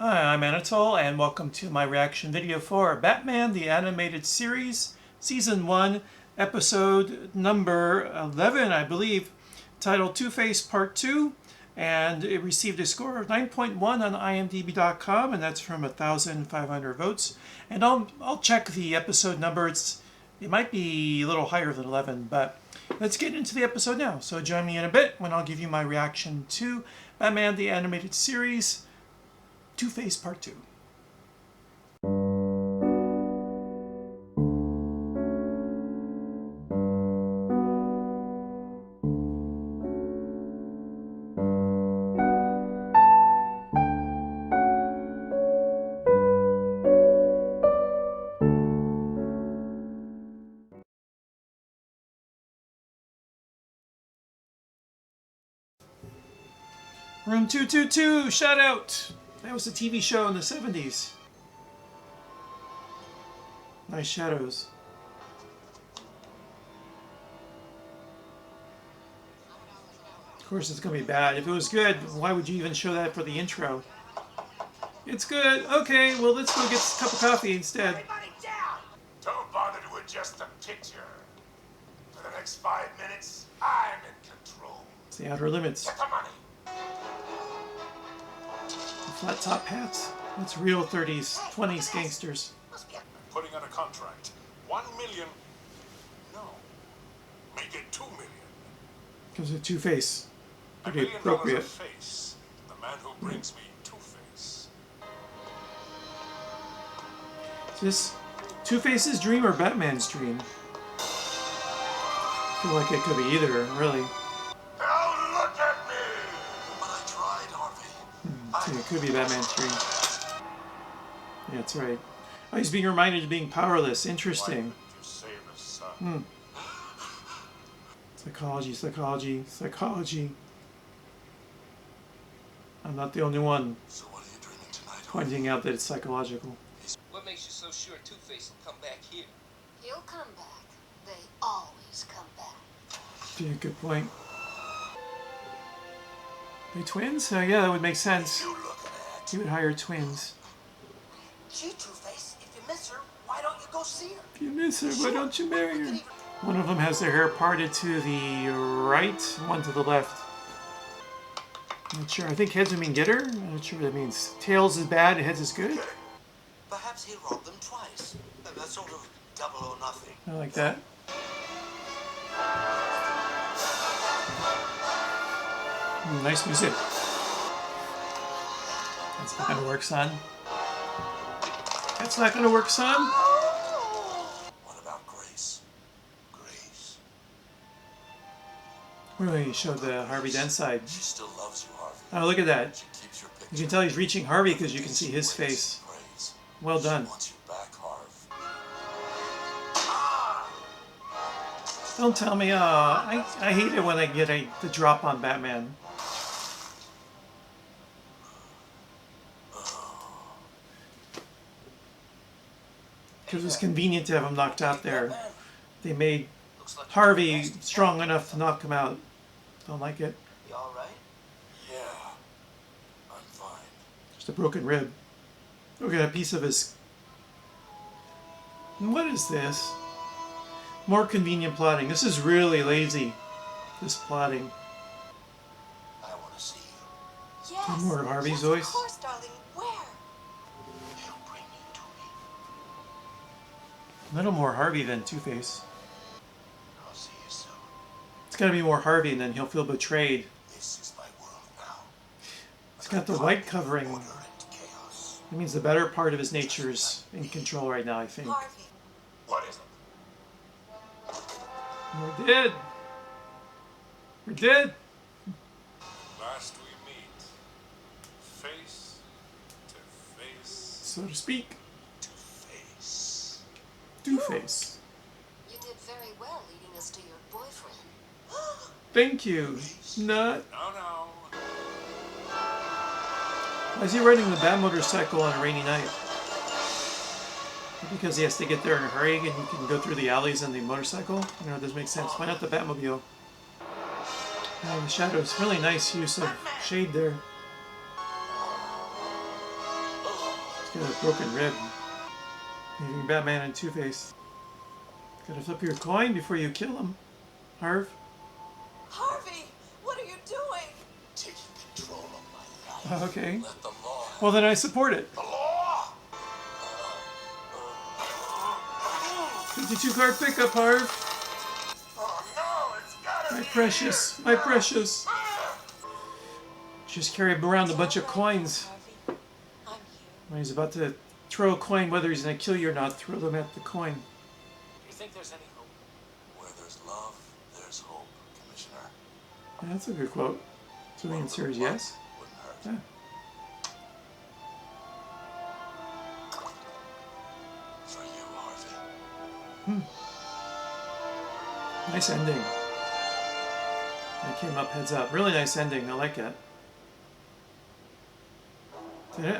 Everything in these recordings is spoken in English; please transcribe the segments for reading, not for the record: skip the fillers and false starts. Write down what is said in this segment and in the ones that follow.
Hi, I'm Anatole, and welcome to my reaction video for Batman the Animated Series, Season 1, Episode number 11, I believe, titled Two-Face Part 2, and it received a score of 9.1 on IMDb.com, and that's from 1,500 votes. And I'll check the episode number. It might be a little higher than 11, but let's get into the episode now. So join me in a bit when I'll give you my reaction to Batman the Animated Series, Two-Face Part 2. Room 222, shout out! That was a TV show in the 70s. Nice shadows. Of course it's going to be bad. If it was good, why would you even show that for the intro? It's good. Okay, well let's go get a cup of coffee instead. Everybody down! Don't bother to adjust the picture. For the next 5 minutes, I'm in control. It's the Outer Limits. Get the money. Flat top hats. That's real 30s, 20s gangsters. I'm putting out a contract. 1 million. No. Make it 2 million. Comes with Two-Face. $1 Pretty million appropriate. a face. The man who brings me Two-Face. Is this Two-Face's dream or Batman's dream? I feel like it could be either, really. Now look at me! But I tried, Harvey. Yeah, it could be Batman's dream. Yeah, that's right. Oh, he's being reminded of being powerless. Interesting. Why didn't you save his son? Psychology, psychology, psychology. I'm not the only one So what are you dreaming tonight, Harvey? pointing out that it's psychological. What makes you so sure Two-Face will come back here? He'll come back. They always come back. Yeah, good point. They twins? Yeah, that would make sense. You looking at? He would hire twins. Gee, Two-Face, if you miss her, why don't you go see her? If you miss her, why don't you marry her? One of them has their hair parted to the right, one to the left. I'm not sure. I think heads would mean get her. I'm not sure what that means. Tails is bad, heads is good. Perhaps he robbed them twice. That's sort of double or nothing. I like that. Nice music. That's not gonna work, son. That's not gonna work, son. What about Grace? Grace? Really, he showed the Harvey Dent side. She still loves you, Harvey. Oh, look at that. She keeps your picture. You can tell he's reaching Harvey because you can see his face. Praise. Well done. She wants you back, Harv. Don't tell me, I hate it when I get the drop on Batman. Because it's convenient to have him knocked out there. They made Harvey strong enough to knock him out. Don't like it. You all right? Yeah. I'm fine. Just a broken rib. Look at a piece of his... What is this? More convenient plotting. This is really lazy. This plotting. I want to see you. Yes. More of Harvey's yes, voice. Of course, darling. Where? He'll bring you to me. A little more Harvey than Two-Face. I'll see you soon. It's got to be more Harvey, and then he'll feel betrayed. This is my world now. It's got the white covering. Order and chaos. It means the better part of his nature is in control right now, I think. Harvey. What is it? We're dead. We're dead. Last we meet, face to face So to speak. to face. Two-Face. You did very well leading us to your boyfriend. Thank you. Not. No. Why is he riding the Bat motorcycle on a rainy night? Because he has to get there in a hurry and he can go through the alleys on the motorcycle? You know, it doesn't make sense. Why not the Batmobile? The shadows. Really nice use of shade there. Got a broken rib. Leaving Batman and Two-Face. Gotta flip your coin before you kill him, Harv. Harvey, what are you doing? Taking control of my life. Okay. Let the law have Well, then I support it. The law! 52 card pickup, Harv. Oh no, it's gotta My be precious, here. my precious. Just carry around a bunch of coins. Harvey, I'm here. When he's about to throw a coin, whether he's going to kill you or not, throw them at the coin. Do you think there's any hope? Where there's love, there's hope, Commissioner. Yeah, that's a good quote. So the answer is yes. Wouldn't hurt. Yeah. For you, Harvey. Nice ending. I came up heads up. Really nice ending. I like it.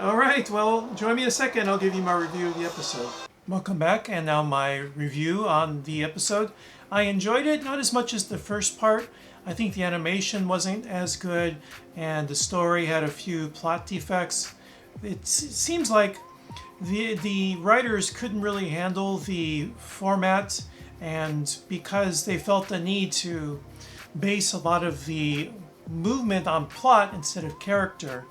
All right, well, join me in a second. I'll give you my review of the episode. Welcome back, and now my review on the episode. I enjoyed it, not as much as the first part. I think the animation wasn't as good, and the story had a few plot defects. It seems like the writers couldn't really handle the format, and because they felt the need to base a lot of the movement on plot instead of character,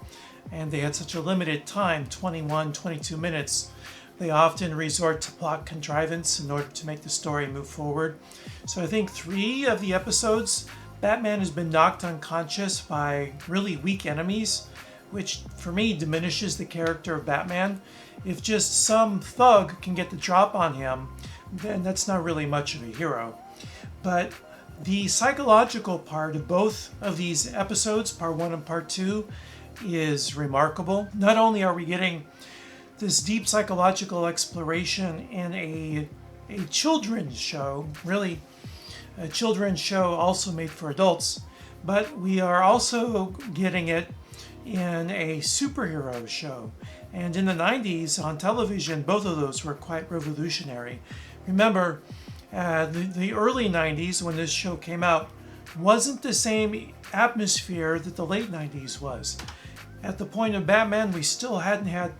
and they had such a limited time, 22 minutes, they often resort to plot contrivance in order to make the story move forward. So I think 3 of the episodes, Batman has been knocked unconscious by really weak enemies, which for me diminishes the character of Batman. If just some thug can get the drop on him, then that's not really much of a hero. But the psychological part of both of these episodes, part 1 and part 2, is remarkable. Not only are we getting this deep psychological exploration in a children's show, really a children's show also made for adults, but we are also getting it in a superhero show. And in the 90s on television, both of those were quite revolutionary. Remember, the early 90s when this show came out wasn't the same atmosphere that the late 90s was. At the point of Batman, we still hadn't had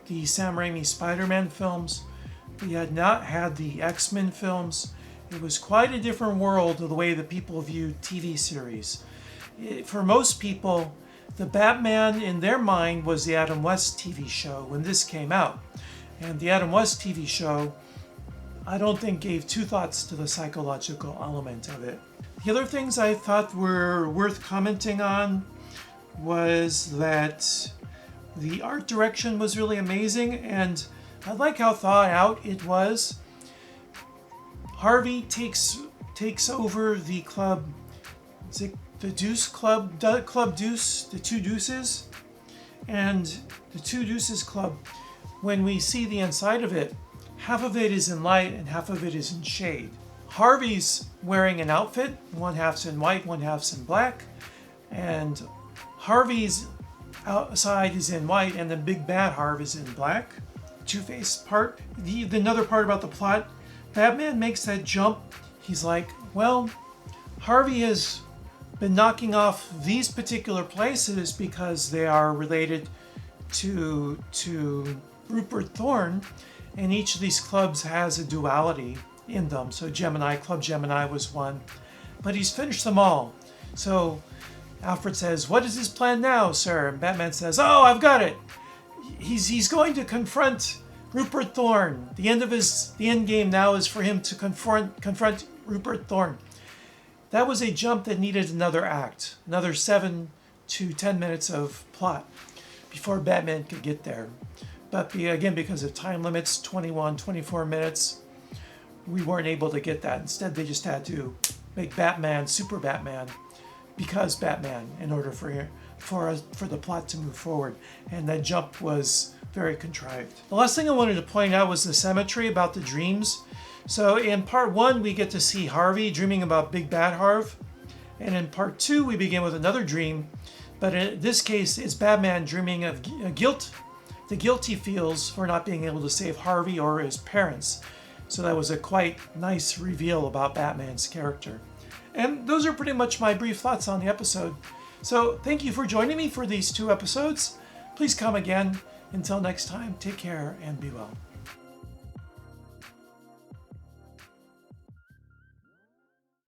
the Sam Raimi Spider-Man films. We had not had the X-Men films. It was quite a different world of the way that people viewed TV series. For most people, the Batman in their mind was the Adam West TV show when this came out. And the Adam West TV show, I don't think gave 2 thoughts to the psychological element of it. The other things I thought were worth commenting on was that the art direction was really amazing, and I like how thought out it was. Harvey takes over the club. Is it the Deuce Club? Club Deuce, the Two Deuces, and the Two Deuces Club. When we see the inside of it, half of it is in light and half of it is in shade. Harvey's wearing an outfit. One half's in white, one half's in black, and Harvey's outside is in white, and the big bad Harv is in black. Two-Face part. Another part about the plot, Batman makes that jump. He's like, well, Harvey has been knocking off these particular places because they are related to Rupert Thorne, and each of these clubs has a duality in them. So Club Gemini was one, but he's finished them all. So Alfred says, what is his plan now, sir? And Batman says, oh, I've got it. He's going to confront Rupert Thorne. The end game now is for him to confront Rupert Thorne. That was a jump that needed another act, another 7 to 10 minutes of plot before Batman could get there. But again, because of time limits, 24 minutes, we weren't able to get that. Instead, they just had to make Batman Super Batman because Batman in order for the plot to move forward. And that jump was very contrived. The last thing I wanted to point out was the symmetry about the dreams. So in part 1, we get to see Harvey dreaming about Big Bad Harv. And in part 2, we begin with another dream. But in this case, it's Batman dreaming of guilt, the guilt he feels for not being able to save Harvey or his parents. So that was a quite nice reveal about Batman's character. And those are pretty much my brief thoughts on the episode. So thank you for joining me for these 2 episodes. Please come again. Until next time, take care and be well.